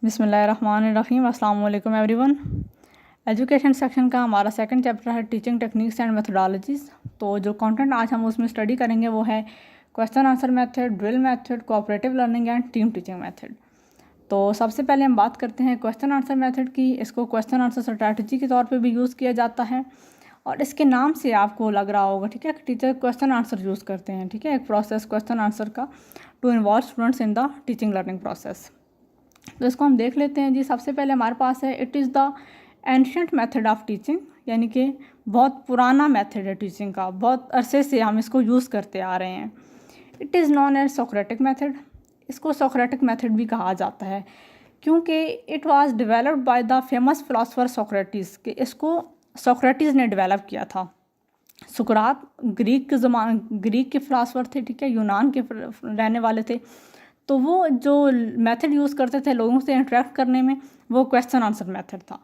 बिस्मिल्लाहिर्रहमानिर्रहीम। अस्सलाम वालेकुम एवरीवन। एजुकेशन सेक्शन का हमारा सेकंड चैप्टर है टीचिंग टेक्निक्स एंड मेथोडोलॉजीज़। तो जो कंटेंट आज हम उसमें स्टडी करेंगे वो है question answer method, drill method, cooperative learning and team teaching method. तो सबसे पहले हम बात करते हैं क्वेश्चन आंसर मेथड की। इसको क्वेश्चन आंसर स्ट्रैटेजी के तौर पर भी यूज़ किया जाता है और इसके नाम से आपको लग रहा होगा, ठीक है, कि टीचर क्वेश्चन आंसर यूज़ करते हैं, ठीक है, एक प्रोसेस क्वेश्चन आंसर का to involve students in the teaching learning process. तो इसको हम देख लेते हैं जी। सबसे पहले हमारे पास है it is the ancient method of teaching, यानी कि बहुत पुराना मेथड है टीचिंग का, बहुत अरसे से हम इसको यूज़ करते आ रहे हैं। It is known as Socratic method. इसको सोक्रेटिक मेथड भी कहा जाता है क्योंकि it was developed by the famous philosopher Socrates, कि इसको सोक्रेटिस ने डेवलप किया था। सुकरात ग्रीक के फिलोसोफर थे, ठीक है, यूनान के रहने वाले थे। तो वो जो मेथड यूज़ करते थे लोगों से इंटरेक्ट करने में, वो क्वेश्चन आंसर मेथड था।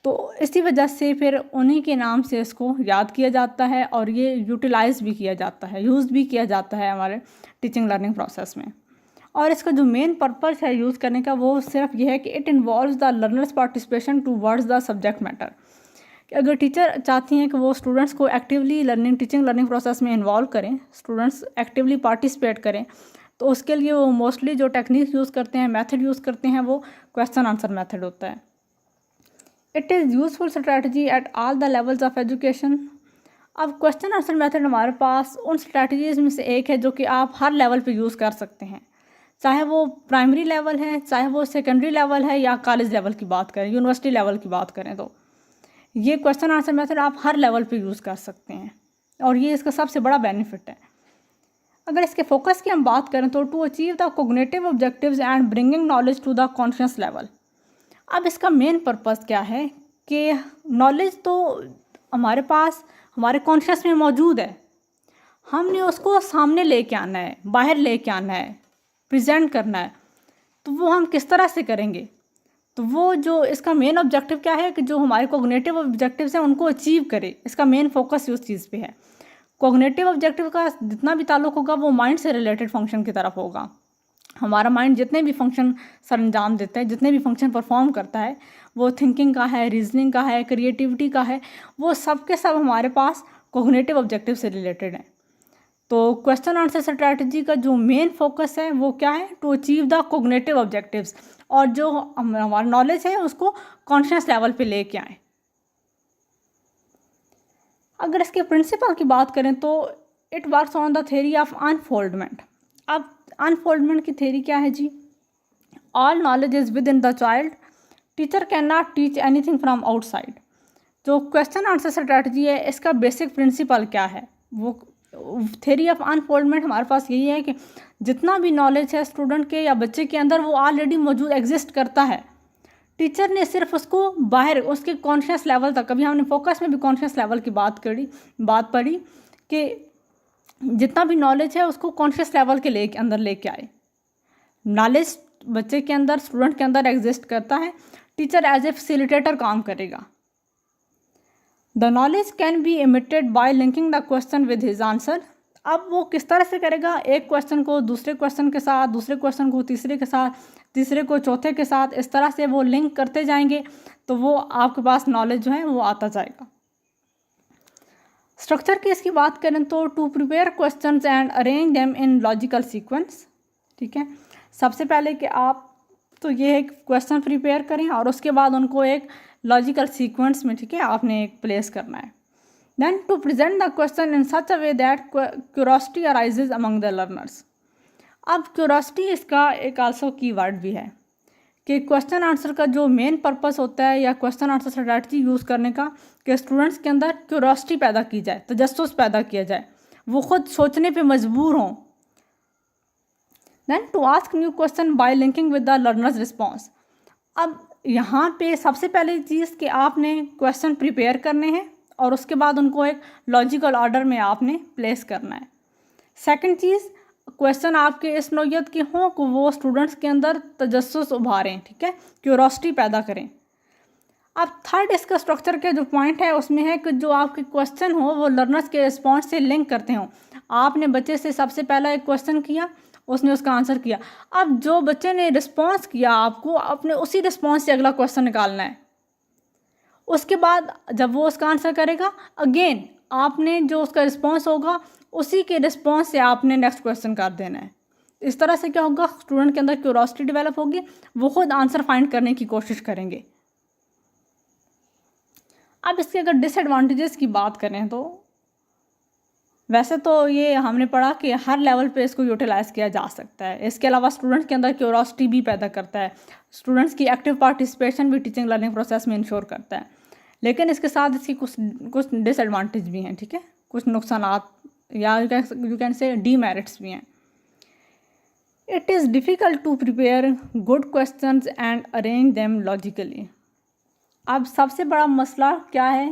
तो इसी वजह से फिर उन्हीं के नाम से इसको याद किया जाता है और ये यूटिलाइज भी किया जाता है, यूज़ भी किया जाता है हमारे टीचिंग लर्निंग प्रोसेस में। और इसका जो मेन पर्पस है यूज़ करने का वो सिर्फ ये है कि it involves the learners participation towards the subject matter. कि अगर टीचर चाहती हैं कि वो स्टूडेंट्स को एक्टिवली टीचिंग लर्निंग प्रोसेस में इन्वॉल्व करें, स्टूडेंट्स एक्टिवली पार्टिसिपेट करें, तो उसके लिए वो मोस्टली जो टेक्निक यूज़ करते हैं, मेथड यूज़ करते हैं, वो क्वेश्चन आंसर मेथड होता है। It is useful strategy at all the levels of education. अब क्वेश्चन आंसर मेथड हमारे पास उन स्ट्रैटेजीज में से एक है जो कि आप हर लेवल पे यूज़ कर सकते हैं, चाहे वो प्राइमरी लेवल है, चाहे वो सेकेंडरी लेवल है, या कॉलेज लेवल की बात करें, यूनिवर्सिटी लेवल की बात करें, तो ये क्वेश्चन आंसर मेथड आप हर लेवल पे यूज़ कर सकते हैं और ये इसका सबसे बड़ा बेनिफिट है। अगर इसके फोकस की हम बात करें तो to achieve the cognitive objectives and bringing knowledge to the conscious level. अब इसका मेन पर्पस क्या है कि नॉलेज तो हमारे पास हमारे कॉन्शियस में मौजूद है, हमने उसको सामने लेके आना है, बाहर लेके आना है, प्रेजेंट करना है। तो वो हम किस तरह से करेंगे? तो वो जो इसका मेन ऑब्जेक्टिव क्या है कि जो हमारे कोग्निटिव ऑब्जेक्टिव्स हैं उनको अचीव करे। इसका मेन फोकस उस चीज़ पे है। कोग्निटिव ऑब्जेक्टिव का जितना भी ताल्लुक होगा वो माइंड से रिलेटेड फंक्शन की तरफ होगा। हमारा माइंड जितने भी फंक्शन सरंजाम देता है, जितने भी फंक्शन परफॉर्म करता है, वो थिंकिंग का है, रीजनिंग का है, क्रिएटिविटी का है, वो सब के सब हमारे पास कोग्निटिव ऑब्जेक्टिव से रिलेटेड है। तो क्वेश्चन आंसर स्ट्रैटेजी का जो मेन फोकस है वो क्या है? To achieve the cognitive objectives, और जो हमारा नॉलेज है उसको कॉन्शियस लेवल पे लेके आए। अगर इसके प्रिंसिपल की बात करें तो it works on the theory of unfoldment. अब अनफोल्डमेंट की थ्योरी क्या है जी? All knowledge is within the child, teacher can not teach anything from outside. जो क्वेश्चन आंसर स्ट्रैटेजी है इसका बेसिक प्रिंसिपल क्या है? वो थ्योरी ऑफ अनफोल्डमेंट हमारे पास यही है कि जितना भी नॉलेज है स्टूडेंट के या बच्चे के अंदर वो ऑलरेडी मौजूद एग्जिस्ट करता है। टीचर ने सिर्फ उसको बाहर उसके कॉन्शियस लेवल तक, अभी हमने फोकस में भी कॉन्शियस लेवल की बात पढ़ी कि जितना भी नॉलेज है उसको कॉन्शियस लेवल के अंदर लेके आए। नॉलेज बच्चे के अंदर, स्टूडेंट के अंदर एग्जिस्ट करता है, टीचर एज ए फैसिलिटेटर काम करेगा। The knowledge can be emitted bye linking the question with his answer. अब वो किस तरह से करेगा? एक क्वेश्चन को दूसरे क्वेश्चन के साथ, दूसरे क्वेश्चन को तीसरे के साथ, तीसरे को चौथे के साथ, इस तरह से वो लिंक करते जाएंगे तो वो आपके पास नॉलेज जो है वो आता जाएगा। स्ट्रक्चर की इसकी बात करें तो to prepare questions and arrange them in logical sequence, ठीक है। सबसे पहले कि आप तो ये एक क्वेश्चन प्रिपेयर करें और उसके बाद उनको एक लॉजिकल सीक्वेंस में, ठीक है, आपने एक प्लेस करना है। Then to present the question in such a way that curiosity arises among the learners. अब क्यूरोसिटी इसका एक आल्सो की वर्ड भी है कि क्वेश्चन आंसर का जो मेन पर्पस होता है या क्वेश्चन आंसर स्ट्रैटेजी यूज़ करने का, कि स्टूडेंट्स के अंदर क्यूरोसिटी पैदा की जाए, तजस्सुस पैदा किया जाए, वो खुद सोचने पे मजबूर हों। Then to ask new question by linking with the learners response. अब यहाँ पे सबसे पहली चीज़ कि आपने क्वेश्चन प्रिपेयर करने हैं और उसके बाद उनको एक लॉजिकल ऑर्डर में आपने प्लेस करना है। सेकंड चीज़, क्वेश्चन आपके इस नौयत के हों कि वो स्टूडेंट्स के अंदर तजस्सुस उभारें, ठीक है, क्यूरोसिटी पैदा करें। अब थर्ड इसका स्ट्रक्चर के जो पॉइंट है उसमें है कि जो आपके क्वेश्चन हो वो लर्नर्स के रिस्पॉन्स से लिंक करते हों। आपने बच्चे से सबसे पहला एक क्वेश्चन किया उसने उसका आंसर किया। अब जो बच्चे ने रिस्पॉन्स किया आपको अपने उसी रिस्पॉन्स से अगला क्वेश्चन निकालना है। उसके बाद जब वो उसका आंसर करेगा अगेन आपने जो उसका रिस्पॉन्स होगा उसी के रिस्पॉन्स से आपने नेक्स्ट क्वेश्चन कर देना है। इस तरह से क्या होगा, स्टूडेंट के अंदर क्यूरोसिटी डेवलप होगी, वो खुद आंसर फाइंड करने की कोशिश करेंगे। अब इसके अगर डिसएडवांटेजेस की बात करें तो वैसे तो ये हमने पढ़ा कि हर लेवल पे इसको यूटिलाइज़ किया जा सकता है। इसके अलावा स्टूडेंट्स के अंदर क्यूरोसिटी भी पैदा करता है, स्टूडेंट्स की एक्टिव पार्टिसिपेशन भी टीचिंग लर्निंग प्रोसेस में इंश्योर करता है। लेकिन इसके साथ इसकी कुछ डिसएडवांटेज भी हैं, ठीक है, कुछ नुकसानात या यू कैन से डीमेरिट्स भी हैं। It is difficult to prepare good questions and arrange them logically. अब सबसे बड़ा मसला क्या है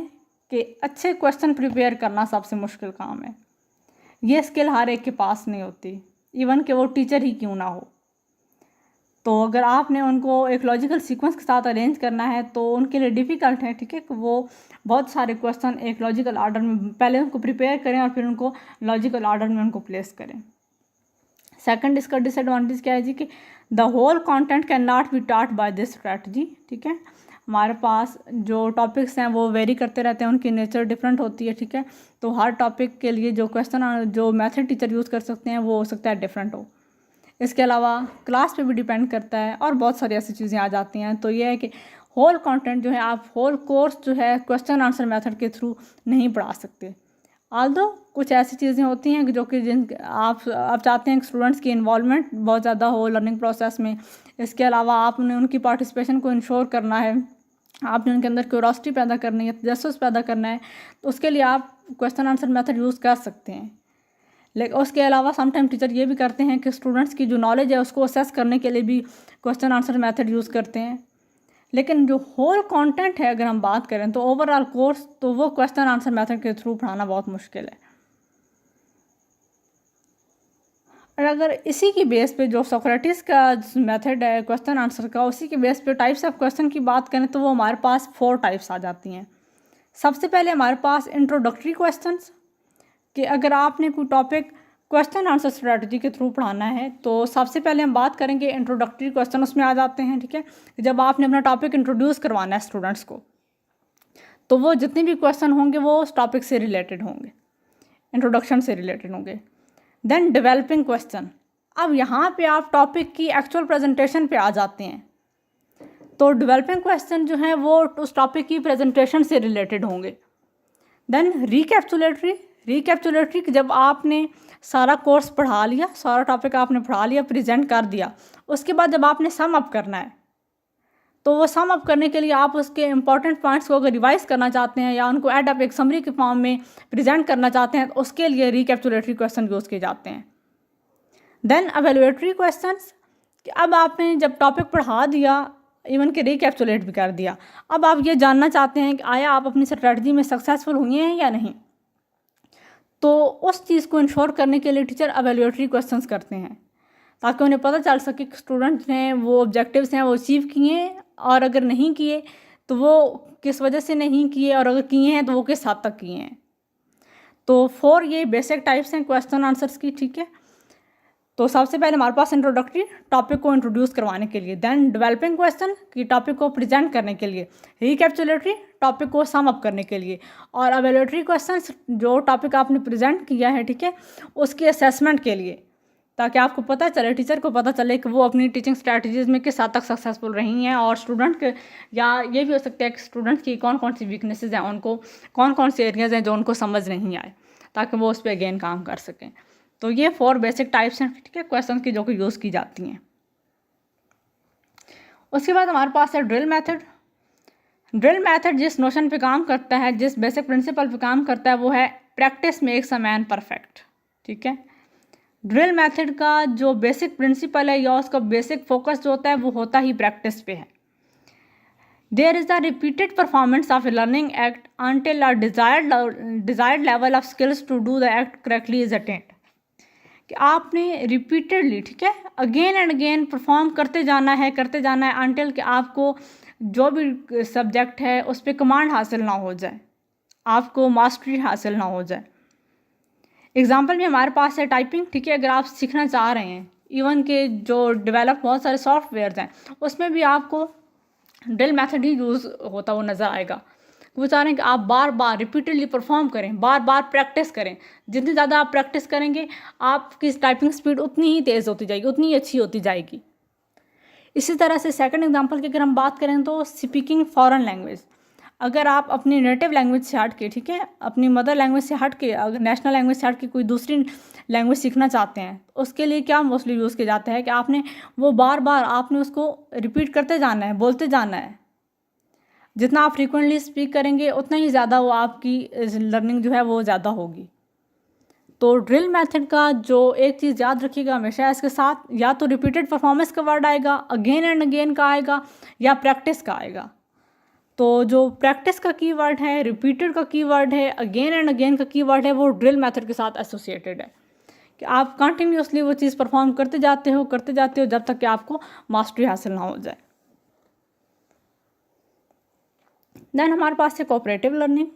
कि अच्छे क्वेश्चन प्रिपेयर करना सबसे मुश्किल काम है। ये स्किल हर एक के पास नहीं होती, इवन कि वो टीचर ही क्यों ना हो। तो अगर आपने उनको एक लॉजिकल सीक्वेंस के साथ अरेंज करना है तो उनके लिए डिफ़िकल्ट है, ठीक है, कि वो बहुत सारे क्वेश्चन एक लॉजिकल ऑर्डर में पहले उनको प्रिपेयर करें और फिर उनको लॉजिकल ऑर्डर में उनको प्लेस करें। सेकंड इसका डिसएडवांटेज क्या है जी कि the whole content can not be taught by this strategy, ठीक है। हमारे पास जो टॉपिक्स हैं वो वेरी करते रहते हैं, उनकी नेचर डिफरेंट होती है, ठीक है। तो हर टॉपिक के लिए जो क्वेश्चन जो मेथड टीचर यूज़ कर सकते हैं वो हो सकता है डिफरेंट हो। इसके अलावा क्लास पे भी डिपेंड करता है और बहुत सारी ऐसी चीज़ें आ जाती हैं। तो ये है कि होल कंटेंट जो है आप होल कोर्स जो है क्वेश्चन आंसर मेथड के थ्रू नहीं पढ़ा सकते। आल्दो कुछ ऐसी चीज़ें होती हैं जो कि जिन आप चाहते हैं कि स्टूडेंट्स की इन्वॉल्वमेंट बहुत ज़्यादा हो लर्निंग प्रोसेस में। इसके अलावा आपने उनकी पार्टिसिपेशन को इंश्योर करना है, आपने उनके अंदर क्यूरोसिटी पैदा करनी है, तजस्सुस पैदा करना है, तो उसके लिए आप क्वेश्चन आंसर मेथड यूज़ कर सकते हैं। लेकिन उसके अलावा समटाइम टीचर ये भी करते हैं कि स्टूडेंट्स की जो नॉलेज है उसको असेस करने के लिए भी क्वेश्चन आंसर मेथड यूज़ करते हैं। लेकिन जो होल कंटेंट है अगर हम बात करें तो ओवरऑल कोर्स तो वो क्वेश्चन आंसर मेथड के थ्रू पढ़ाना बहुत मुश्किल है। और अगर इसी की बेस पे जो सोक्रेटिस का मेथड है क्वेश्चन आंसर का, उसी के बेस पे टाइप्स ऑफ क्वेश्चन की बात करें तो वो हमारे पास 4 टाइप्स आ जाती हैं। सबसे पहले हमारे पास इंट्रोडक्टरी क्वेश्चंस, कि अगर आपने कोई टॉपिक क्वेश्चन आंसर स्ट्रेटजी के थ्रू पढ़ाना है तो सबसे पहले हम बात करेंगे इंट्रोडक्टरी क्वेश्चन उसमें आ जाते हैं, ठीक है। जब आपने अपना टॉपिक इंट्रोड्यूस करवाना है स्टूडेंट्स को तो वो जितने भी क्वेश्चन होंगे वो उस टॉपिक से रिलेटेड होंगे, इंट्रोडक्शन से रिलेटेड होंगे। देन डेवलपिंग क्वेश्चन, अब यहाँ पे आप टॉपिक की एक्चुअल प्रेजेंटेशन पे आ जाते हैं, तो डेवलपिंग क्वेश्चन जो हैं वो उस टॉपिक की प्रेजेंटेशन से रिलेटेड होंगे। देन रिकैप्चुलेटरी जब आपने सारा कोर्स पढ़ा लिया, सारा टॉपिक आपने पढ़ा लिया, प्रेजेंट कर दिया, उसके बाद जब आपने सम अप करना है तो वो सम अप करने के लिए आप उसके इंपॉर्टेंट पॉइंट्स को अगर रिवाइज करना चाहते हैं या उनको एड अप एक समरी के फॉर्म में प्रेजेंट करना चाहते हैं तो उसके लिए रिकैप्चुलेटरी क्वेश्चन यूज़ किए जाते हैं। देन एवेलुएटरी क्वेश्चंस, कि अब आपने जब टॉपिक पढ़ा दिया, इवन के रिकैप्चुलेट भी कर दिया, अब आप ये जानना चाहते हैं कि आया आप अपनी स्ट्रेटजी में सक्सेसफुल हुए हैं या नहीं, तो उस चीज़ को इंश्योर करने के लिए टीचर एवेलुएटरी क्वेश्चंस करते हैं ताकि उन्हें पता चल सके कि स्टूडेंट्स ने वो ऑब्जेक्टिव्स हैं वो अचीव किए, और अगर नहीं किए तो वो किस वजह से नहीं किए, और अगर किए हैं तो वो किस हद तक किए हैं। तो 4 ये बेसिक टाइप्स हैं क्वेश्चन आंसर्स की, ठीक है। तो सबसे पहले हमारे पास इंट्रोडक्टरी टॉपिक को इंट्रोड्यूस करवाने के लिए, देन डेवलपिंग क्वेश्चन की टॉपिक को प्रेजेंट करने के लिए, रिकैप्चुलेटरी टॉपिक को सम अप करने के लिए, और एवेलुएटरी क्वेश्चंस जो टॉपिक आपने प्रेजेंट किया है, ठीक है, उसके असेसमेंट के लिए, ताकि आपको पता चले, टीचर को पता चले कि वो अपनी टीचिंग स्ट्रैटेजीज़ में किस हद तक सक्सेसफुल रही हैं, और स्टूडेंट के या ये भी हो सकता है कि स्टूडेंट की कौन कौन सी वीकनेसेस हैं, उनको कौन कौन से एरियाज़ हैं जो उनको समझ नहीं आए, ताकि वो उस पर अगेन काम कर सकें। तो ये 4 बेसिक टाइप्स हैं, ठीक है, क्वेश्चन की जो कि यूज़ की जाती हैं। उसके बाद हमारे पास है ड्रिल मेथड। ड्रिल मेथड जिस नोशन पे काम करता है, जिस बेसिक प्रिंसिपल पे काम करता है, वो है practice makes a man perfect, ठीक है। ड्रिल मेथड का जो बेसिक प्रिंसिपल है या उसका बेसिक फोकस जो होता है वो होता ही प्रैक्टिस पे है। There is the repeated performance of a learning act until a desired level of skills to do the act correctly is attained, कि आपने रिपीटेडली, ठीक है, अगेन एंड अगेन परफॉर्म करते जाना है अनटिल कि आपको जो भी सब्जेक्ट है उस पर कमांड हासिल ना हो जाए, आपको मास्टरी हासिल ना हो जाए। एग्जाम्पल में हमारे पास है टाइपिंग, ठीक है, अगर आप सीखना चाह रहे हैं, इवन के जो डेवलप बहुत सारे सॉफ्टवेयर्स हैं उसमें भी आपको ड्रिल मेथड ही यूज़ होता हुआ नज़र आएगा। वो चाह रहे हैं कि आप बार बार रिपीटेडली परफॉर्म करें, बार बार प्रैक्टिस करें। जितनी ज़्यादा आप प्रैक्टिस करेंगे आपकी टाइपिंग स्पीड उतनी ही तेज़ होती जाएगी, उतनी ही अच्छी होती जाएगी। इसी तरह से सेकंड एग्जांपल की अगर हम बात करें तो स्पीकिंग फॉरेन लैंग्वेज। अगर आप अपनी नेटिव लैंग्वेज से हट के, ठीक है, अपनी मदर लैंग्वेज से हट के, अगर नेशनल लैंग्वेज से हट के कोई दूसरी लैंग्वेज सीखना चाहते हैं तो उसके लिए क्या मोस्टली यूज़ किया जाता है कि आपने वो बार बार आपने उसको रिपीट करते जाना है, बोलते जाना है। जितना आप फ्रीक्वेंटली स्पीक करेंगे उतना ही ज़्यादा वो आपकी लर्निंग जो है वो ज़्यादा होगी। तो ड्रिल मेथड का जो एक चीज़ याद रखिएगा हमेशा इसके साथ, या तो रिपीटेड परफॉर्मेंस का वर्ड आएगा, अगेन एंड अगेन का आएगा, या प्रैक्टिस का आएगा। तो जो प्रैक्टिस का कीवर्ड है, रिपीटेड का कीवर्ड है, अगेन एंड अगेन का कीवर्ड है, वो ड्रिल मेथड के साथ एसोसिएटेड है कि आप कंटिन्यूसली वो चीज़ परफॉर्म करते जाते हो जब तक कि आपको मास्टरी हासिल ना हो जाए। देन हमारे पास है cooperative learning.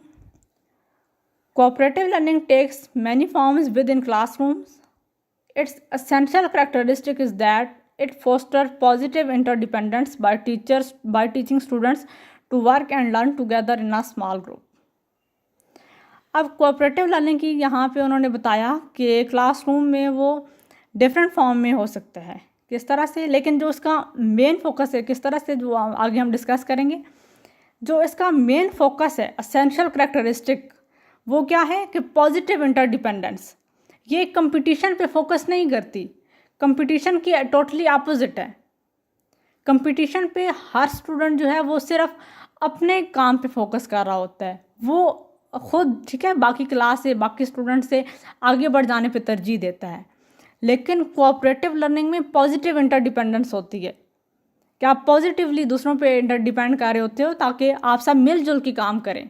Cooperative learning takes many forms within classrooms. Its essential characteristic is that it fosters positive interdependence by teaching students to work and learn together in a small group. अब cooperative learning की यहाँ पे उन्होंने बताया कि classroom में वो different form में हो सकता है, किस तरह से, लेकिन जो उसका मेन फोकस है किस तरह से, जो आगे हम डिस्कस करेंगे। जो इसका मेन फोकस है, एसेंशियल करैक्टरिस्टिक, वो क्या है कि पॉजिटिव इंटरडिपेंडेंस। ये कंपटीशन पे फोकस नहीं करती, कंपटीशन की टोटली अपोजिट है। कंपटीशन पे हर स्टूडेंट जो है वो सिर्फ अपने काम पे फोकस कर रहा होता है, वो खुद, ठीक है, बाकी क्लास से, बाकी स्टूडेंट से आगे बढ़ जाने पे तरजीह देता है। लेकिन कोऑपरेटिव लर्निंग में पॉजिटिव इंटरडिपेंडेंस होती है कि आप पॉजिटिवली दूसरों पे इंटरडिपेंड कर रहे होते हो ताकि आप सब मिलजुल के काम करें।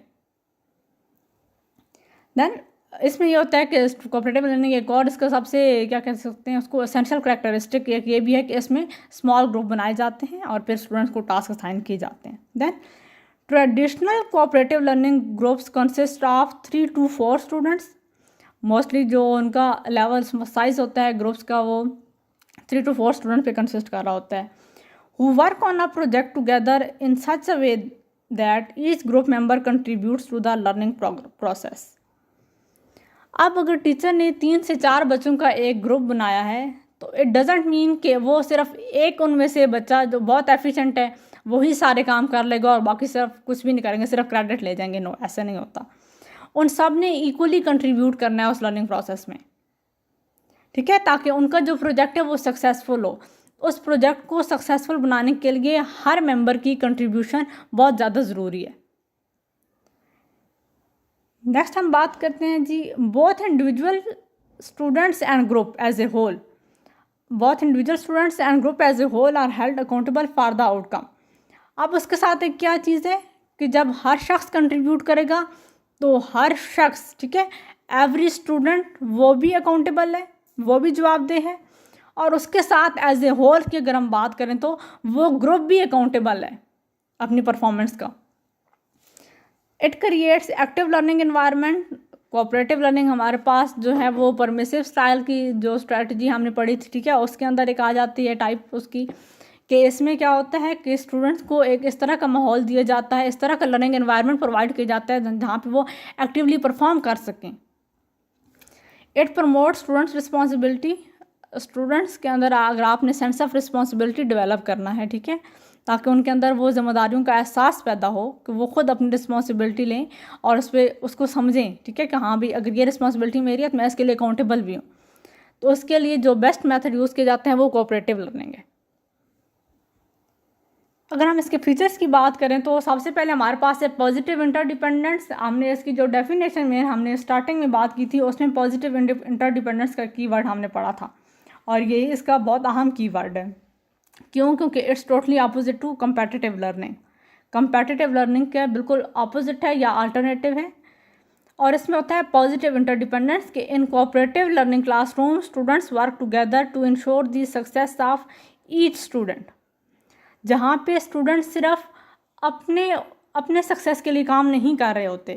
देन इसमें ये होता है कि कोऑपरेटिव लर्निंग एक और इसका सबसे क्या कह सकते हैं उसको एसेंशियल करैक्टरिस्टिक एक ये भी है कि इसमें स्मॉल ग्रुप बनाए जाते हैं और फिर स्टूडेंट्स को टास्क असाइन किए जाते हैं। Then traditional cooperative learning groups consist of 3 to 4 students. Mostly जो उनका लेवल साइज होता है ग्रुप्स का वो 3 to 4 स्टूडेंट पे कंसिस्ट कर रहा होता है, who work on a project together in such a way that each group member contributes to the learning process. अब अगर टीचर ने 3 से 4 बच्चों का एक ग्रुप बनाया है तो इट डजेंट मीन कि वो सिर्फ एक उनमें से बच्चा जो बहुत एफिशिएंट है वही सारे काम कर लेगा और बाकी सिर्फ कुछ भी नहीं करेंगे, सिर्फ क्रेडिट ले जाएंगे। नो, ऐसा नहीं होता। उन सब ने इक्वली कंट्रीब्यूट करना है उस लर्निंग प्रोसेस में, ठीक है, ताकि उनका जो प्रोजेक्ट है वो सक्सेसफुल हो। उस प्रोजेक्ट को सक्सेसफुल बनाने के लिए हर मेंबर की कंट्रीब्यूशन बहुत ज़्यादा ज़रूरी है। नेक्स्ट हम बात करते हैं जी both individual students and group as a whole. Both individual students and group as a whole are held accountable for the outcome. अब उसके साथ एक क्या चीज़ है कि जब हर शख्स कंट्रीब्यूट करेगा तो हर शख्स, ठीक है, एवरी स्टूडेंट वो भी अकाउंटेबल है, वो भी जवाबदेह है, और उसके साथ एज ए होल की अगर हम बात करें तो वो ग्रुप भी अकाउंटेबल है अपनी परफॉर्मेंस का। It creates active learning environment. Cooperative learning हमारे पास जो है वो परमिसिव स्टाइल की जो स्ट्रेटजी हमने पढ़ी थी, ठीक है, उसके अंदर एक आ जाती है टाइप उसकी कि इसमें क्या होता है कि स्टूडेंट्स को एक इस तरह का माहौल दिया जाता है, इस तरह का लर्निंग एनवायरनमेंट प्रोवाइड किया जाता है जहाँ पे वो एक्टिवली परफॉर्म कर सकें। It promotes students responsibility. Students के अंदर अगर आपने सेंस ऑफ रिस्पॉन्सिबिलिटी डेवलप करना है, ठीक है, ताकि उनके अंदर वो जिम्मेदारियों का एहसास पैदा हो कि वो खुद अपनी रिस्पॉन्सिबिलिटी लें और उस पर उसको समझें, ठीक है, कि हाँ भी अगर ये रिस्पॉन्सिबिलिटी मेरी है तो मैं इसके लिए अकाउंटेबल भी हूँ। तो उसके लिए जो बेस्ट मेथड यूज़ किए जाते हैं वो कोऑपरेटिव लर्निंग है। अगर हम इसके फीचर्स की बात करें तो सबसे पहले हमारे पास है पॉजिटिव इंटरडिपेंडेंस। हमने इसकी जो डेफिनेशन में हमने स्टार्टिंग में बात की थी उसमें पॉजिटिव इंटरडिपेंडेंस का कीवर्ड हमने पढ़ा था और ये इसका बहुत अहम कीवर्ड है। क्यों? क्योंकि it's totally opposite to competitive learning. Competitive learning के बिल्कुल अपोजिट है या अल्टरनेटिव है। और इसमें होता है पॉजिटिव इंटरडिपेंडेंस के in cooperative learning classroom students work together to ensure the success of each student. जहाँ पे स्टूडेंट सिर्फ अपने सक्सेस के लिए काम नहीं कर रहे होते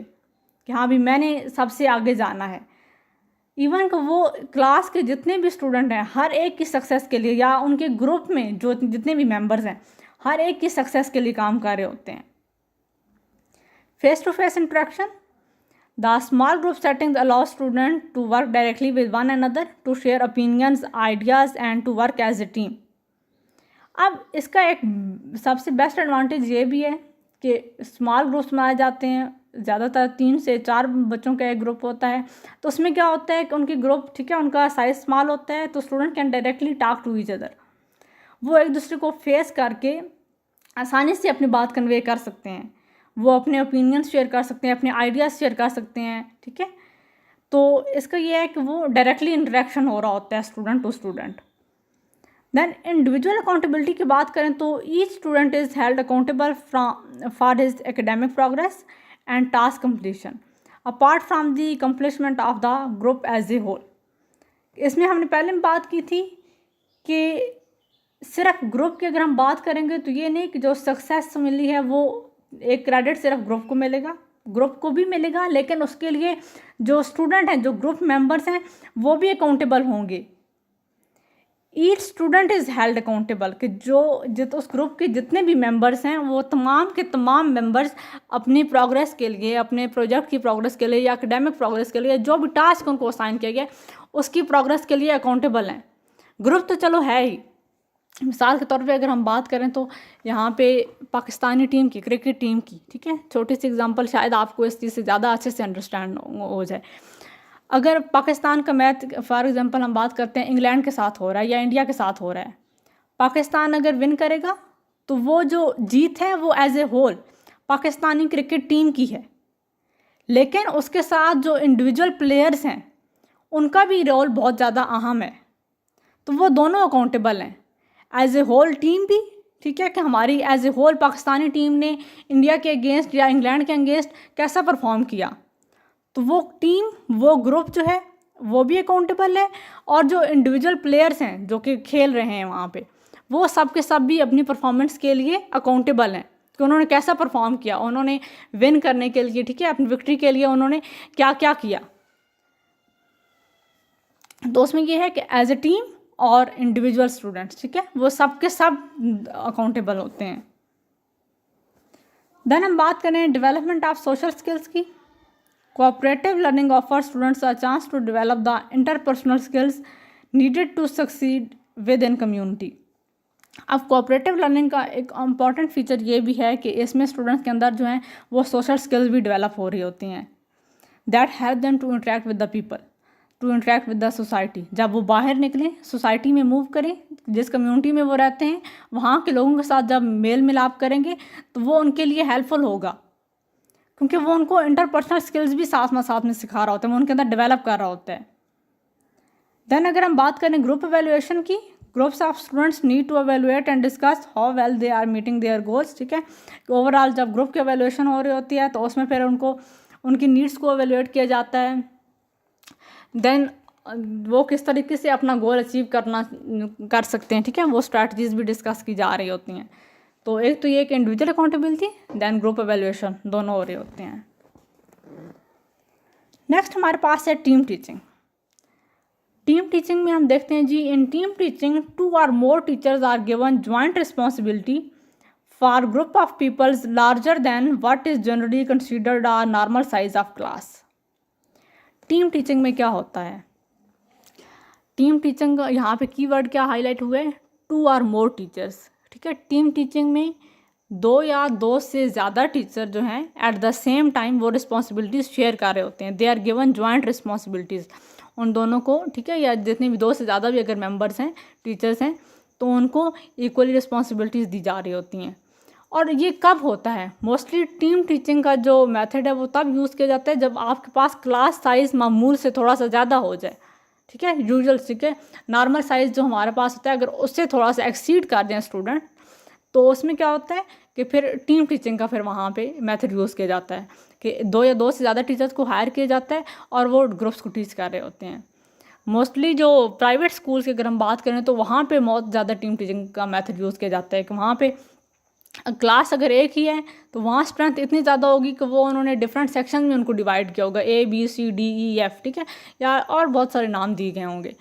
कि हाँ भी मैंने सबसे आगे जाना है। इवन कि वो क्लास के जितने भी स्टूडेंट हैं हर एक की सक्सेस के लिए, या उनके ग्रुप में जो जितने भी मेंबर्स हैं हर एक की सक्सेस के लिए काम कर रहे होते हैं। Face to face interaction, the small group settings allow student to work directly with one another, to share opinions, ideas and to work as a team. अब इसका एक सबसे बेस्ट एडवांटेज ये भी है कि स्मॉल ग्रुप्स बनाए जाते हैं, ज़्यादातर 3 से 4 बच्चों का एक ग्रुप होता है। तो उसमें क्या होता है कि उनकी ग्रुप, ठीक है, उनका साइज स्मॉल होता है, तो student can directly talk to each other. वो एक दूसरे को फेस करके आसानी से अपनी बात कन्वे कर सकते हैं, वो अपने ओपिनियंस शेयर कर सकते हैं, अपने आइडियाज़ शेयर कर सकते हैं, ठीक है। तो इसका ये है कि वो डायरेक्टली इंटरेक्शन हो रहा होता है student to student. Then individual accountability की बात करें तो each student is held accountable for his academic progress and task completion apart from the accomplishment of the group as a whole. इसमें हमने पहले में बात की थी कि सिर्फ ग्रुप की अगर हम बात करेंगे तो ये नहीं कि जो सक्सेस मिली है वो एक क्रेडिट सिर्फ ग्रुप को मिलेगा, ग्रुप को भी मिलेगा, लेकिन उसके लिए जो स्टूडेंट हैं, जो ग्रुप मेंबर्स हैं, वो भी अकाउंटेबल होंगे। Each student is held accountable, कि जो उस ग्रुप के जितने भी मेंबर्स हैं वो तमाम के तमाम मेंबर्स अपनी प्रोग्रेस के लिए, अपने प्रोजेक्ट की प्रोग्रेस के लिए या एकेडमिक प्रोग्रेस के लिए, जो भी टास्क उनको असाइन किया गया उसकी प्रोग्रेस के लिए अकाउंटेबल हैं। ग्रुप तो चलो है ही, मिसाल के तौर पे अगर हम बात करें तो यहाँ पे पाकिस्तानी टीम की, क्रिकेट टीम की, ठीक है, छोटी सी एग्जांपल शायद आपको इस चीज़ से ज़्यादा अच्छे से अंडरस्टैंड हो जाए। अगर पाकिस्तान का मैच फॉर एग्जांपल हम बात करते हैं इंग्लैंड के साथ हो रहा है या इंडिया के साथ हो रहा है, पाकिस्तान अगर विन करेगा तो वो जो जीत है वो as a whole Pakistani cricket team की है, लेकिन उसके साथ जो इंडिविजुअल प्लेयर्स हैं उनका भी रोल बहुत ज़्यादा अहम है। तो वो दोनों अकाउंटेबल हैं, एज ए होल टीम भी, ठीक है, कि हमारी as a whole Pakistani team ने इंडिया के अगेंस्ट या इंग्लैंड के अगेंस्ट कैसा परफॉर्म किया, तो वो टीम, वो ग्रुप जो है वो भी अकाउंटेबल है, और जो इंडिविजुअल प्लेयर्स हैं जो कि खेल रहे हैं वहाँ पे, वो सब के सब भी अपनी परफॉर्मेंस के लिए अकाउंटेबल हैं कि उन्होंने कैसा परफॉर्म किया, उन्होंने विन करने के लिए, ठीक है, अपनी विक्ट्री के लिए उन्होंने क्या क्या किया। तो उसमें ये है कि एज ए टीम और इंडिविजुअल स्टूडेंट्स, ठीक है, वो सब के सब अकाउंटेबल होते हैं। देन हम बात करें डेवलपमेंट ऑफ सोशल स्किल्स की। Cooperative learning offer students a chance to develop the interpersonal skills needed to succeed within community. अब कोऑपरेटिव लर्निंग का एक इम्पॉर्टेंट फीचर ये भी है कि इसमें स्टूडेंट्स के अंदर जो हैं वो सोशल स्किल्स भी डेवलप हो रही होती हैं, that help them to interact with the people, to interact with the society. जब वो बाहर निकलें, सोसाइटी में मूव करें, जिस कम्युनिटी में वो रहते हैं वहाँ के लोगों के साथ जब मेल मिलाप करेंगे तो वो उनके लिए हेल्पफुल होगा, क्योंकि वो उनको इंटरपर्सनल स्किल्स भी साथ में सिखा रहा होता है, वो उनके अंदर डेवलप कर रहा होता है। देन अगर हम बात करें ग्रुप एवेल्युएशन की, groups of students need to evaluate and discuss how well they are meeting their goals, ठीक है, ओवरऑल जब ग्रुप की एवेल्युएशन हो रही होती है तो उसमें फिर उनको उनकी नीड्स को एवेल्युएट किया जाता है। देन वो किस तरीके से अपना गोल अचीव कर सकते हैं, ठीक है, वो स्ट्रैटेजीज भी डिस्कस की जा रही होती हैं। तो एक तो ये कि individual accountability, then group evaluation, दोनों हो रहे होते हैं। नेक्स्ट हमारे पास है टीम टीचिंग। टीम टीचिंग में हम देखते हैं जी, in team teaching 2 or more teachers are given joint responsibility for group of peoples larger than what is generally considered a normal size of class. Team teaching में क्या होता है, team teaching यहाँ पे कीवर्ड क्या हाईलाइट हुए, 2 or more teachers, ठीक है। टीम टीचिंग में 2 या 2 से ज़्यादा टीचर जो हैं एट द सेम टाइम वो रिस्पॉन्सिबिलिटीज़ शेयर कर रहे होते हैं, they are given joint responsibilities, उन दोनों को, ठीक है, या जितने भी 2 से ज़्यादा भी अगर मेंबर्स हैं, टीचर्स हैं, तो उनको इक्वली रिस्पॉन्सिबिलिटीज़ दी जा रही होती हैं। और ये कब होता है, मोस्टली टीम टीचिंग का जो मेथड है वो तब यूज़ किया जाता है जब आपके पास क्लास साइज़ मामूल से थोड़ा सा ज़्यादा हो जाए, ठीक है, यूजुअल, ठीक है, नॉर्मल साइज़ जो हमारे पास होता है अगर उससे थोड़ा सा एक्सीड कर दें स्टूडेंट, तो उसमें क्या होता है कि फिर टीम टीचिंग का फिर वहाँ पे मेथड यूज़ किया जाता है कि 2 या 2 से ज़्यादा टीचर्स को हायर किया जाता है और वो ग्रुप्स को टीच कर रहे होते हैं। मोस्टली जो प्राइवेट स्कूल्स की अगर हम बात करें तो वहाँ पे बहुत ज़्यादा टीम टीचिंग का मेथड यूज़ किया जाता है कि वहाँ पे क्लास अगर एक ही है तो वहाँ स्ट्रेंथ इतनी ज़्यादा होगी कि वो उन्होंने डिफरेंट सेक्शन में उनको डिवाइड किया होगा, ABCDEF, ठीक है, या और बहुत सारे नाम दिए गए होंगे।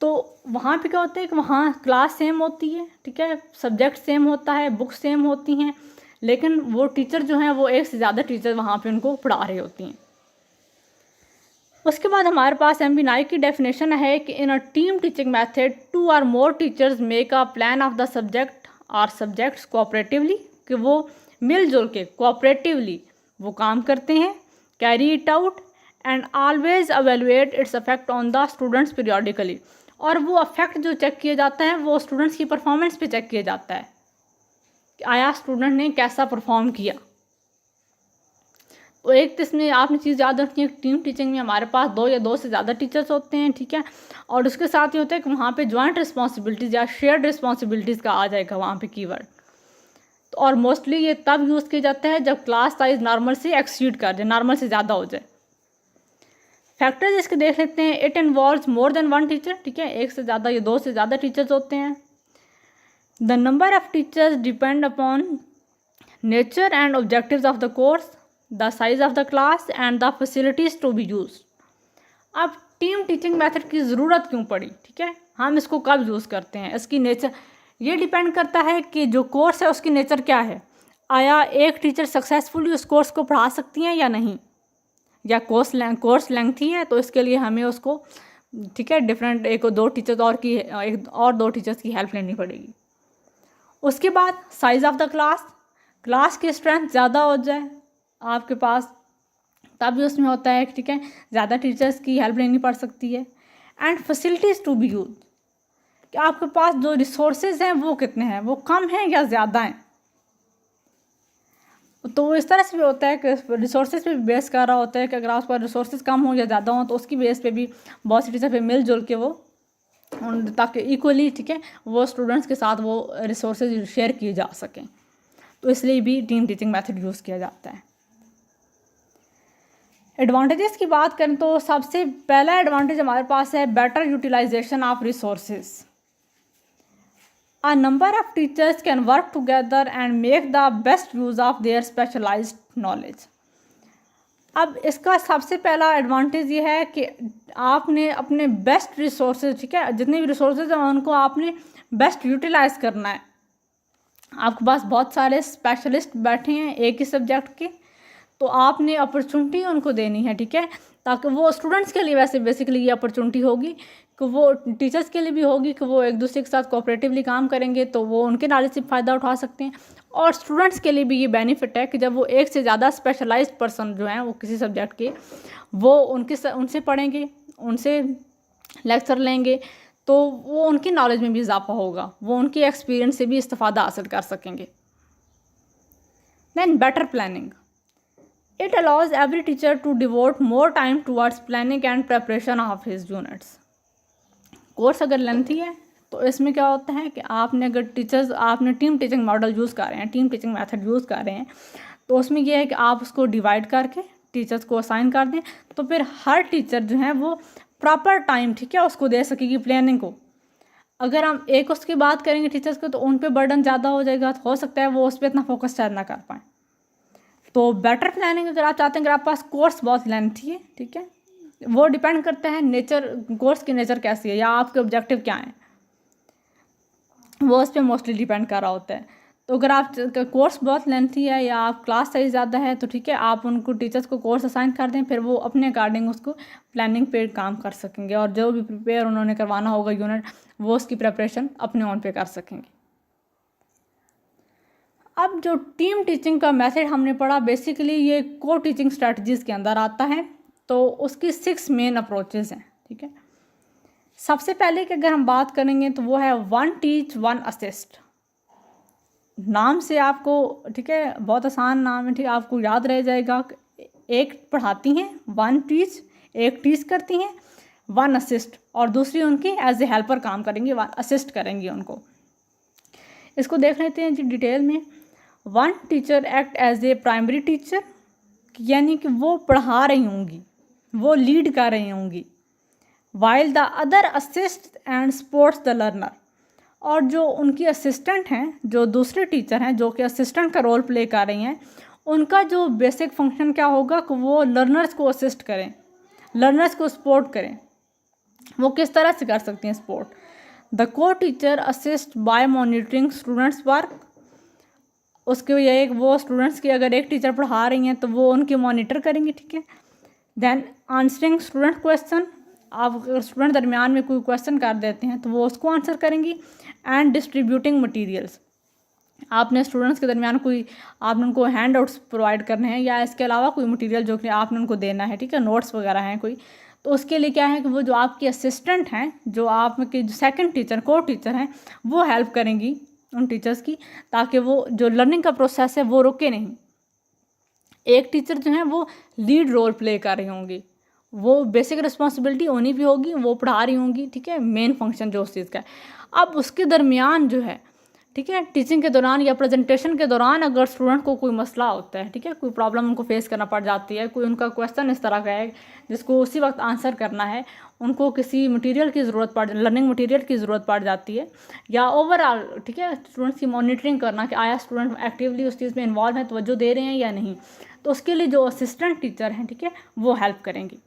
तो वहाँ पे क्या होता है कि वहाँ क्लास सेम होती है, ठीक है, सब्जेक्ट सेम होता है, बुक्स सेम होती हैं, लेकिन वो टीचर जो हैं वो एक से ज़्यादा टीचर वहाँ पे उनको पढ़ा रही होती हैं। उसके बाद हमारे पास MB नाइक की डेफिनेशन है कि in a team teaching method 2 or more teachers make a plan of the subject or subjects cooperatively, कि वो मिलजुल के कोऑपरेटिवली वो काम करते हैं, carry it out and always evaluate its affect on the students periodically, और वो अफेक्ट जो चेक किया जाता है वो स्टूडेंट्स की परफॉर्मेंस पे चेक किया जाता है कि आया स्टूडेंट ने कैसा परफॉर्म किया। तो एक तो इसमें आपने चीज़ याद रखनी है, टीम टीचिंग में हमारे पास 2 या 2 से ज़्यादा टीचर्स होते हैं, ठीक है, और उसके साथ ही होता है कि वहाँ पे जॉइंट रिस्पॉन्सिबिलिटीज़ या शेयर्ड रिस्पॉन्सिबिलिटीज़ का आ जाएगा वहाँ पे कीवर्ड। तो और मोस्टली ये तब यूज़ किया जाता है जब क्लास साइज नॉर्मल से एक्सीड कर जाए, नॉर्मल से ज़्यादा हो जाए। फैक्टर्स इसके देख लेते हैं। It involves more than 1 teacher, ठीक है, एक से ज़्यादा या 2 से ज़्यादा टीचर्स होते हैं। The number of teachers depend upon nature and objectives of the course, the size of the class and the facilities to be use. अब टीम टीचिंग मेथड की ज़रूरत क्यों पड़ी, ठीक है, हम इसको कब यूज़ करते हैं, इसकी नेचर ये डिपेंड करता है कि जो कोर्स है उसकी नेचर क्या है। आया एक टीचर सक्सेसफुली उस कोर्स को पढ़ा सकती हैं या नहीं, या कोर्स लेंथी है तो इसके लिए हमें उसको, ठीक है, डिफरेंट एक दो टीचर्स और की एक और 2 टीचर्स की हेल्प लेनी पड़ेगी। उसके बाद साइज़ ऑफ द क्लास की स्ट्रेंथ ज़्यादा हो जाए आपके पास तब भी उसमें होता है, ठीक है, ज़्यादा टीचर्स की हेल्प लेनी पड़ सकती है। And facilities to be use, कि आपके पास जो रिसोर्सेज हैं वो कितने हैं, वो कम हैं या ज़्यादा हैं। तो इस तरह से भी होता है कि रिसोर्सेज पे भी बेस कर रहा होता है कि अगर आपके पास रिसोर्सेज कम हो या ज़्यादा हो तो उसकी बेस पे भी बहुत सी टीचर पे मिलजुल के वो ताकि इक्वली, ठीक है, वो स्टूडेंट्स के साथ वो रिसोर्सेज शेयर किए जा सकें। तो इसलिए भी टीम टीचिंग मेथड यूज़ किया जाता है। एडवांटेजेस की बात करें तो सबसे पहला एडवांटेज हमारे पास है better utilisation of resources. A number of teachers can work together and make the best use of their specialized knowledge. अब इसका सबसे पहला एडवांटेज ये है कि आपने अपने बेस्ट रिसोर्सेज, ठीक है, जितने भी रिसोर्सेज हैं उनको आपने बेस्ट यूटिलाइज करना है। आपके पास बहुत सारे स्पेशलिस्ट बैठे हैं एक ही सब्जेक्ट के, तो आपने अपॉर्चुनिटी उनको देनी है, ठीक है, ताकि वो स्टूडेंट्स के लिए वैसे बेसिकली ये अपॉर्चुनिटी होगी कि वो टीचर्स के लिए भी होगी कि वो एक दूसरे के साथ कोऑपरेटिवली काम करेंगे तो वो उनके नॉलेज से फ़ायदा उठा सकते हैं, और स्टूडेंट्स के लिए भी ये बेनिफिट है कि जब वो एक से ज़्यादा स्पेशलाइज्ड पर्सन जो हैं वो किसी सब्जेक्ट के वो उनसे पढ़ेंगे, उनसे लेक्चर लेंगे, तो वो उनकी नॉलेज में भी इजाफा होगा, वो उनके एक्सपीरियंस से भी इस्तेफादा हासिल कर सकेंगे। Then better planning, it allows every teacher to devote more time towards planning and preparation of his units. Course अगर लेंथी है तो इसमें क्या होता है कि आपने टीम टीचिंग मॉडल यूज़ कर रहे हैं, टीम टीचिंग मेथड यूज़ कर रहे हैं, तो उसमें यह है कि आप उसको डिवाइड करके टीचर्स को असाइन कर दें, तो फिर हर टीचर जो है वो प्रॉपर टाइम, ठीक है, उसको दे सकेगी प्लानिंग को। अगर हम एक उसकी बात करेंगे टीचर्स को तो उन पर बर्डन ज़्यादा हो जाएगा, तो हो सकता है वो उस पर इतना फोकस शायद ना कर पाएँ। तो बेटर प्लानिंग अगर आप चाहते हैं, अगर आपके पास कोर्स बहुत लेंथी है, ठीक है, वो डिपेंड करता है नेचर, कोर्स की नेचर कैसी है या आपके ऑब्जेक्टिव क्या हैं, वो उस पर मोस्टली डिपेंड कर रहा होता है। तो अगर आप कोर्स बहुत लेंथी है या आप क्लास साइज ज़्यादा है तो ठीक है, आप उनको टीचर्स को कोर्स असाइन कर दें, फिर वो अपने अकॉर्डिंग उसको प्लानिंग पे काम कर सकेंगे, और जो भी प्रिपेयर उन्होंने करवाना होगा यूनिट वो उसकी प्रिपरेशन अपने ऑन पे कर सकेंगे। अब जो टीम टीचिंग का मेथड हमने पढ़ा, बेसिकली ये को टीचिंग स्ट्रेटजीज़ के अंदर आता है, तो उसकी 6 मेन अप्रोचेज़ हैं, ठीक है। सबसे पहले कि अगर हम बात करेंगे तो वो है 1 टीच 1 असिस्ट। नाम से आपको, ठीक है, बहुत आसान नाम है, ठीक है, आपको याद रह जाएगा। एक पढ़ाती हैं 1 टीच, एक टीच करती हैं 1 असिस्ट, और दूसरी उनकी एज ए हेल्पर काम करेंगी, 1 असिस्ट करेंगी उनको। इसको देख लेते हैं जी डिटेल में। 1 teacher act as a primary teacher, यानी कि वो पढ़ा रही होंगी, वो लीड कर रही होंगी, while the other assist and supports the learner, और जो उनकी असिस्टेंट हैं, जो दूसरे टीचर हैं जो कि असिस्टेंट का रोल प्ले कर रही हैं, उनका जो बेसिक फंक्शन क्या होगा कि वो लर्नर्स को असिस्ट करें, लर्नर्स को सपोर्ट करें। वो किस तरह से कर सकती हैं support? The co teacher assist by monitoring students work. उसके ये एक वो स्टूडेंट्स की अगर एक टीचर पढ़ा रही हैं तो वो उनकी मॉनिटर करेंगी, ठीक है। देन आंसरिंग स्टूडेंट क्वेश्चन, आप अगर स्टूडेंट दरमियान में कोई क्वेश्चन कर देते हैं तो वो उसको आंसर करेंगी। एंड डिस्ट्रीब्यूटिंग मटेरियल्स, आपने स्टूडेंट्स के दरमियान कोई आपने उनको हैंड आउट्स प्रोवाइड करने हैं या इसके अलावा कोई मटेरियल जो कि आपने उनको देना है, ठीक है, नोट्स वगैरह हैं कोई, तो उसके लिए क्या है कि वो जो आपकी असिस्टेंट हैं, जो आपके जो सेकंड टीचर को टीचर हैं, वो हेल्प करेंगी उन टीचर्स की, ताकि वो जो लर्निंग का प्रोसेस है वो रुके नहीं। एक टीचर जो है वो लीड रोल प्ले कर रही होंगी, वो बेसिक रिस्पॉन्सिबिलिटी उन्हीं भी होगी, वो पढ़ा रही होंगी, ठीक है, मेन फंक्शन जो उस चीज़ का है। अब उसके दरमियान जो है, ठीक है, टीचिंग के दौरान या प्रेजेंटेशन के दौरान अगर स्टूडेंट को कोई मसला होता है, ठीक है, कोई प्रॉब्लम उनको फेस करना पड़ जाती है, कोई उनका क्वेश्चन इस तरह का है जिसको उसी वक्त आंसर करना है, उनको किसी मटेरियल की ज़रूरत पड़ लर्निंग मटेरियल की ज़रूरत पड़ जाती है, या ओवरऑल, ठीक है, स्टूडेंट्स की मॉनिटरिंग करना कि आया स्टूडेंट एक्टिवली उस चीज़ में इन्वॉल्व है, तवज्जो दे रहे हैं या नहीं, तो उसके लिए जो असिस्टेंट टीचर हैं, ठीक है, वो हेल्प करेंगी।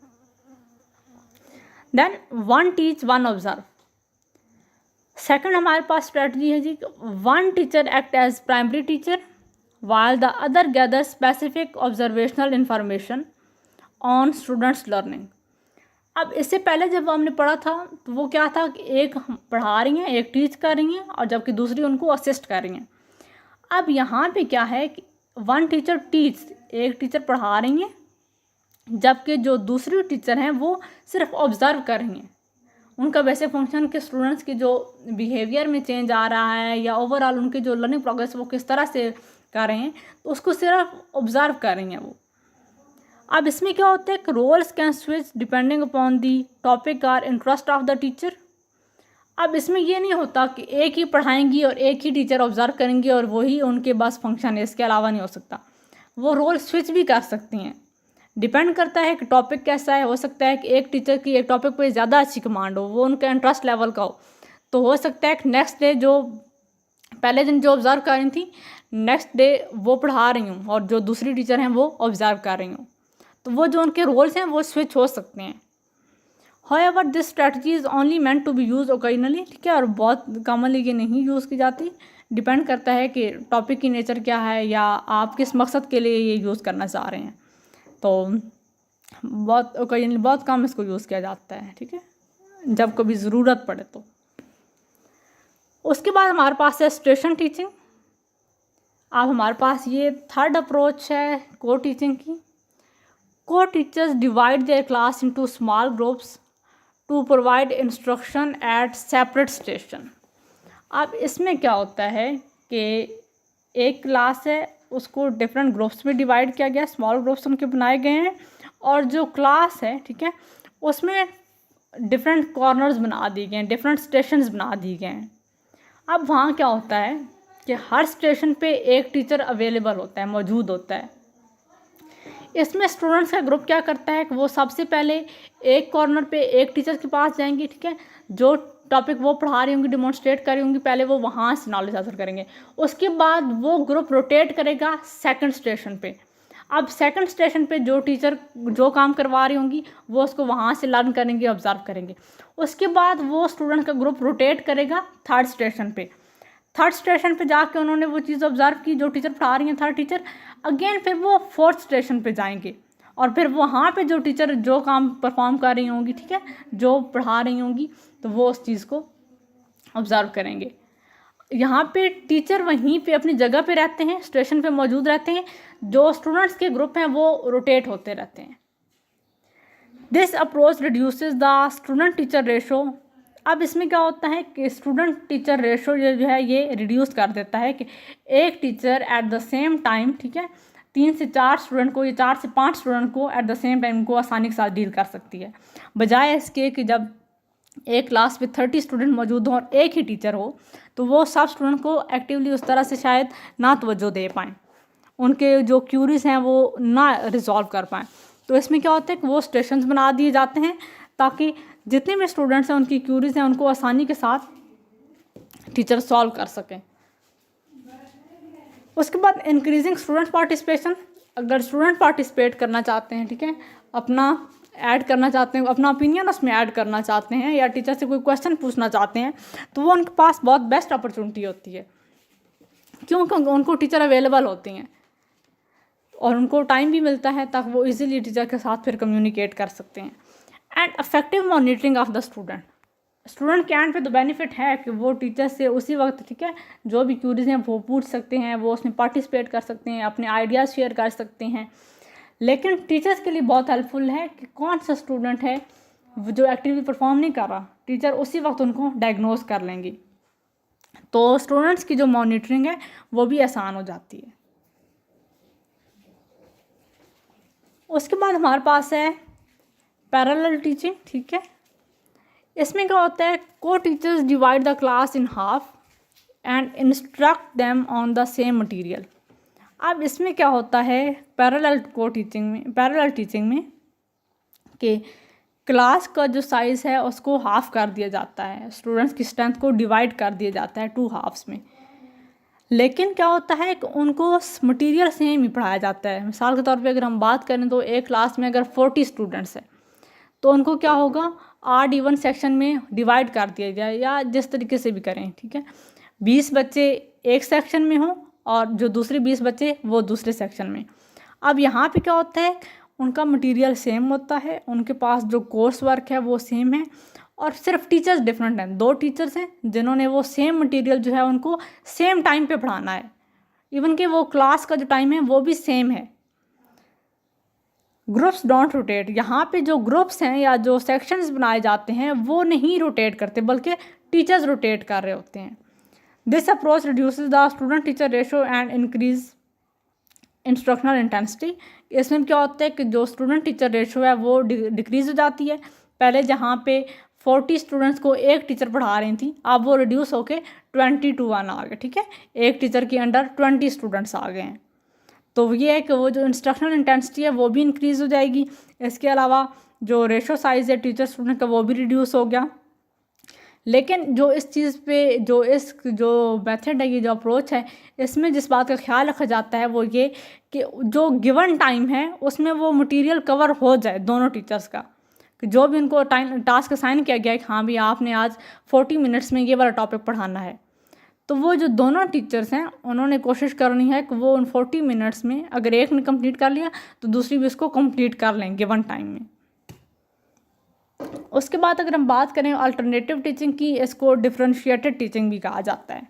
Then one teach one observe. Second हमारे पास स्ट्रेटजी है जी, one teacher act as primary teacher while the other gather specific observational information on students learning. अब इससे पहले जब हमने पढ़ा था तो वो क्या था कि एक पढ़ा रही हैं, एक टीच कर रही हैं, और जबकि दूसरी उनको असिस्ट कर रही हैं। अब यहाँ पे क्या है कि वन टीचर टीच, एक टीचर पढ़ा रही हैं, जबकि जो दूसरी टीचर हैं वो सिर्फ ऑब्ज़र्व कर रही हैं। उनका वैसे फंक्शन के स्टूडेंट्स की जो बिहेवियर में चेंज आ रहा है या ओवरऑल उनकी जो लर्निंग प्रोग्रेस वो किस तरह से कर रहे हैं, तो उसको सिर्फ ऑब्ज़र्व कर रही हैं वो। अब इसमें क्या होता है कि roles can switch depending upon the topic और इंटरेस्ट ऑफ द टीचर। अब इसमें ये नहीं होता कि एक ही पढ़ाएंगी और एक ही टीचर ऑब्ज़र्व करेंगी और वही उनके पास फंक्शन है, इसके अलावा नहीं हो सकता। वो रोल स्विच भी कर सकती हैं, डिपेंड करता है कि टॉपिक कैसा है। हो सकता है कि एक टीचर की एक टॉपिक पे ज़्यादा अच्छी कमांड हो, वो उनका इंटरेस्ट लेवल का हो, तो हो सकता है कि नेक्स्ट डे जो पहले दिन जो ऑब्ज़र्व कर रही थी, नेक्स्ट डे वो पढ़ा रही हूँ और जो दूसरी टीचर हैं वो ऑब्ज़र्व कर रही हूँ, तो वो जो उनके रोल्स हैं वो स्विच हो सकते हैं। However this strategy is only meant to be use occasionally, ठीक है, और बहुत कॉमनली ये नहीं यूज़ की जाती। डिपेंड करता है कि टॉपिक की नेचर क्या है या आप किस मकसद के लिए ये यूज़ करना चाह रहे हैं, तो बहुत ओकेजनली, बहुत कम इसको यूज़ किया जाता है, ठीक है, जब कभी ज़रूरत पड़े तो। उसके बाद हमारे पास है स्टेशन टीचिंग। अब हमारे पास ये थर्ड अप्रोच है को टीचिंग की। को teachers divide their class into small groups to provide instruction at separate station. अब इसमें क्या होता है कि एक क्लास है उसको डिफरेंट ग्रुप्स में डिवाइड किया गया, स्मॉल ग्रुप्स उनके बनाए गए हैं, और जो क्लास है, ठीक है, उसमें डिफरेंट कॉर्नर्स बना दिए गए हैं, डिफरेंट स्टेशंस बना दिए गए हैं। अब वहाँ क्या होता है कि हर स्टेशन पे एक टीचर अवेलेबल होता है, मौजूद होता है। इसमें स्टूडेंट्स का ग्रुप क्या करता है कि वो सबसे पहले एक कॉर्नर पे एक टीचर के पास जाएंगे, ठीक है, जो टॉपिक वो पढ़ा रही होंगी, डिमॉन्स्ट्रेट कर रही होंगी, पहले वो वहाँ से नॉलेज हासिल करेंगे। उसके बाद वो ग्रुप रोटेट करेगा सेकंड स्टेशन पे। अब सेकंड स्टेशन पे जो टीचर जो काम करवा रही होंगी वो उसको वहाँ से लर्न करेंगे, ऑब्जर्व करेंगे। उसके बाद वो स्टूडेंट का ग्रुप रोटेट करेगा थर्ड स्टेशन पे। थर्ड स्टेशन पे जाके उन्होंने वो चीज़ ऑब्जर्व की जो टीचर पढ़ा रही हैं, थर्ड टीचर। अगेन फिर वो फोर्थ स्टेशन पे जाएंगे और फिर वहाँ पे जो टीचर जो काम परफॉर्म कर रही होंगी, ठीक है, जो पढ़ा रही होंगी, तो वो उस चीज़ को ऑब्जर्व करेंगे। यहाँ पे टीचर वहीं पे अपनी जगह पे रहते हैं, स्टेशन पे मौजूद रहते हैं, जो स्टूडेंट्स के ग्रुप हैं वो रोटेट होते रहते हैं। This approach reduces the student teacher ratio. अब इसमें क्या होता है कि स्टूडेंट टीचर रेशो जो है ये रिड्यूस कर देता है कि एक teacher at the same time, ठीक है, 3 से 4 स्टूडेंट को या 4 से 5 स्टूडेंट को एट द सेम टाइम को आसानी के साथ डील कर सकती है, बजाय इसके कि जब एक क्लास में 30 स्टूडेंट मौजूद हों और एक ही टीचर हो, तो वो सब स्टूडेंट को एक्टिवली उस तरह से शायद ना तवज्जो दे पाएँ, उनके जो क्यूरीज हैं वो ना रिजॉल्व कर पाएँ। तो इसमें क्या होता है कि वो स्टेशंस बना दिए जाते हैं ताकि जितने भी स्टूडेंट्स हैं उनकी क्यूरीज हैं उनको आसानी के साथ टीचर सॉल्व कर सकें। उसके बाद इंक्रीजिंग स्टूडेंट पार्टिसिपेशन, अगर स्टूडेंट पार्टिसिपेट करना चाहते हैं, ठीक है, अपना ऐड करना चाहते हैं, अपना ओपिनियन उसमें ऐड करना चाहते हैं या टीचर से कोई क्वेश्चन पूछना चाहते हैं, तो वो उनके पास बहुत बेस्ट अपॉर्चुनिटी होती है, क्योंकि उनको टीचर अवेलेबल होती हैं और उनको टाइम भी मिलता है ताकि वो इजीली टीचर के साथ फिर कम्युनिकेट कर सकते हैं। And effective monitoring of the student, student के एंड पे तो बेनिफिट है कि वो टीचर से उसी वक्त, ठीक है, जो भी क्यूरीज हैं वो पूछ सकते हैं, वो उसमें पार्टिसिपेट कर सकते हैं, अपने आइडियाज़ शेयर कर सकते हैं। लेकिन टीचर्स के लिए बहुत हेल्पफुल है कि कौन सा स्टूडेंट है जो एक्टिविटी परफॉर्म नहीं कर रहा, टीचर उसी वक्त उनको डायग्नोज कर लेंगी, तो स्टूडेंट्स की जो मॉनिटरिंग है वो भी आसान हो जाती है। उसके बाद हमारे पास है पैरेलल टीचिंग, ठीक है। इसमें क्या होता है, को teachers divide the class in half and instruct them on the same material. अब इसमें क्या होता है पैरेलल टीचिंग में कि क्लास का जो साइज़ है उसको हाफ कर दिया जाता है, स्टूडेंट्स की स्ट्रेंथ को डिवाइड कर दिया जाता है 2 हाफ्स में। लेकिन क्या होता है कि उनको मटेरियल सेम ही पढ़ाया जाता है। मिसाल के तौर पे अगर हम बात करें तो एक क्लास में अगर 40 स्टूडेंट्स हैं तो उनको क्या होगा, आड इवन सेक्शन में डिवाइड कर दिया जाए या जिस तरीके से भी करें, ठीक है। 20 बच्चे एक सेक्शन में हों और जो दूसरे 20 बच्चे वो दूसरे सेक्शन में। अब यहाँ पे क्या होता है, उनका मटेरियल सेम होता है, उनके पास जो कोर्स वर्क है वो सेम है और सिर्फ टीचर्स डिफरेंट हैं। 2 टीचर्स हैं जिन्होंने वो सेम मटेरियल जो है उनको सेम टाइम पे पढ़ाना है, इवन कि वो क्लास का जो टाइम है वो भी सेम है। ग्रुप्स डोंट रोटेट, यहाँ पे जो ग्रुप्स हैं या जो सेक्शंस बनाए जाते हैं वो नहीं रोटेट करते बल्कि टीचर्स रोटेट कर रहे होते हैं। This approach reduces the student teacher ratio and increase instructional intensity. इसमें क्या होता है कि जो स्टूडेंट टीचर रेशो है वो डिक्रीज़ हो जाती है। पहले जहाँ पे 40 स्टूडेंट्स को एक टीचर पढ़ा रही थी, अब वो रिड्यूस होके 20 to 1 आ गए, ठीक है। एक टीचर के अंडर 20 स्टूडेंट्स आ गए हैं, तो ये है कि वो जो इंस्ट्रक्शनल इंटेंसिटी है वो भी इंक्रीज़ हो जाएगी। इसके अलावा जो रेशो साइज़ है टीचर स्टूडेंट का वो भी रिड्यूस हो गया। लेकिन जो इस चीज़ पे जो मेथड है, ये जो अप्रोच है, इसमें जिस बात का ख्याल रखा जाता है वो ये कि जो गिवन टाइम है उसमें वो मटेरियल कवर हो जाए दोनों टीचर्स का, कि जो भी उनको टास्क असाइन किया गया है कि हाँ भी आपने आज 40 मिनट्स में ये वाला टॉपिक पढ़ाना है, तो वो जो दोनों टीचर्स हैं उन्होंने कोशिश करनी है कि वो उन 40 मिनट्स में अगर एक ने कंप्लीट कर लिया तो दूसरी भी उसको कंप्लीट कर लें गिवन टाइम में। उसके बाद अगर हम बात करें अल्टरनेटिव टीचिंग की, इसको डिफरेंशिएटेड टीचिंग भी कहा जाता है।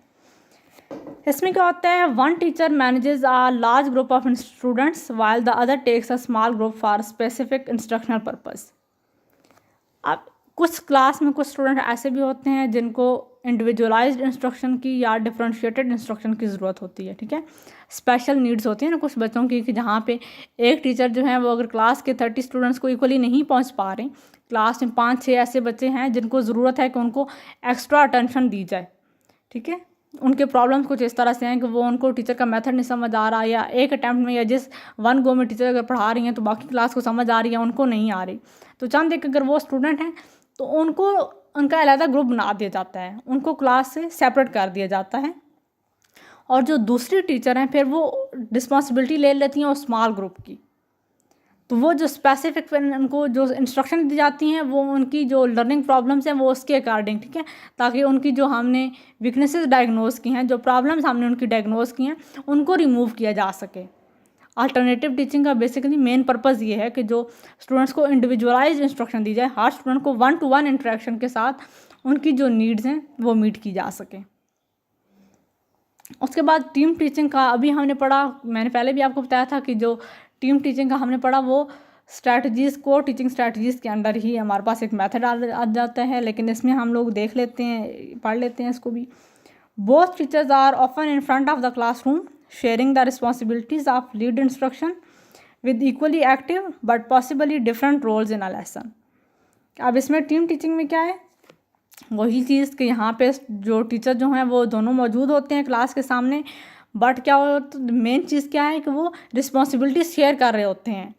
इसमें क्या होता है, 1 teacher manages a large group of students while the other takes a small group for specific instructional purpose. अब कुछ क्लास में कुछ स्टूडेंट ऐसे भी होते हैं जिनको इंडिविजुअलाइज्ड इंस्ट्रक्शन की या डिफरेंशिएटेड इंस्ट्रक्शन की ज़रूरत होती है, ठीक है। स्पेशल नीड्स होती है ना कुछ बच्चों की, कि जहाँ पे एक टीचर जो है वो अगर क्लास के 30 स्टूडेंट्स को इक्वली नहीं पहुँच पा रहे, क्लास में 5-6 ऐसे बच्चे हैं जिनको ज़रूरत है कि उनको एक्स्ट्रा अटेंशन दी जाए, ठीक है। उनके प्रॉब्लम्स कुछ इस तरह से हैं कि वो उनको टीचर का मेथड नहीं समझ आ रहा, या एक अटैम्प्ट में या जिस 1 गो में टीचर अगर पढ़ा रही हैं तो बाकी क्लास को समझ आ रही है, उनको नहीं आ रही, तो चंद एक अगर वो स्टूडेंट हैं तो उनको उनका अलग ग्रुप बना दिया जाता है, उनको क्लास से सेपरेट कर दिया जाता है। और जो दूसरी टीचर हैं फिर वो रिस्पॉन्सिबिलिटी ले लेती हैं उस स्मॉल ग्रुप की, तो वो जो स्पेसिफिक उनको जो इंस्ट्रक्शन दी जाती हैं वो उनकी जो लर्निंग प्रॉब्लम्स हैं वो उसके अकॉर्डिंग, ठीक है, ताकि उनकी जो हमने वीकनेसेस डायग्नोज की हैं, जो प्रॉब्लम्स हमने उनकी डायग्नोज की हैं, उनको रिमूव किया जा सके। अल्टरनेटिव टीचिंग का बेसिकली मेन पर्पज़ ये है कि जो स्टूडेंट्स को इंडिविजुअलाइज्ड इंस्ट्रक्शन दी जाए, हर स्टूडेंट को 1-to-1 इंटरेक्शन के साथ उनकी जो नीड्स हैं वो मीट की जा सके। उसके बाद टीम टीचिंग का अभी हमने पढ़ा, मैंने पहले भी आपको बताया था कि जो टीम टीचिंग का हमने पढ़ा वो स्ट्रैटेजीज़ को टीचिंग स्ट्रैटेजीज़ के अंडर ही हमारे पास एक मेथड आ जाता है, लेकिन इसमें हम लोग देख लेते हैं, पढ़ लेते हैं इसको भी। Both teachers are often in front of the classroom sharing the responsibilities of lead instruction with equally active but possibly different roles in a lesson. अब इसमें टीम टीचिंग में क्या है, वही चीज़ कि यहाँ पे जो टीचर जो हैं वो दोनों मौजूद होते हैं क्लास के सामने, बट क्या हो तो मेन चीज़ क्या है कि वो रिस्पॉन्सिबिलिटी शेयर कर रहे होते हैं,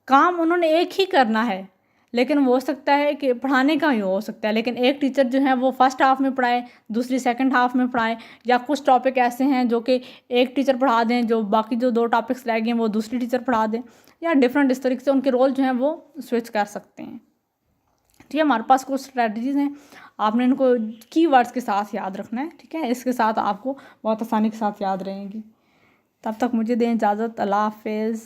काम उन्होंने एक ही करना है, लेकिन वो हो सकता है कि पढ़ाने का ही हो सकता है, लेकिन एक टीचर जो है वो फर्स्ट हाफ में पढ़ाए, दूसरी सेकंड हाफ में पढ़ाए, या कुछ टॉपिक ऐसे हैं जो कि एक टीचर पढ़ा दें, जो बाकी जो 2 टॉपिक्स रह गए हैं वो दूसरी टीचर पढ़ा दें, या डिफरेंट इस तरीके से उनके रोल जो हैं वो स्विच कर सकते हैं। ठीक है, हमारे पास कुछ स्ट्रेटजीज़ हैं, आपने इनको कीवर्ड्स के साथ याद रखना है। ठीक है, इसके साथ आपको बहुत आसानी के साथ याद रहेंगी। तब तक मुझे दें इजाज़त। अल्लाह हाफिज़।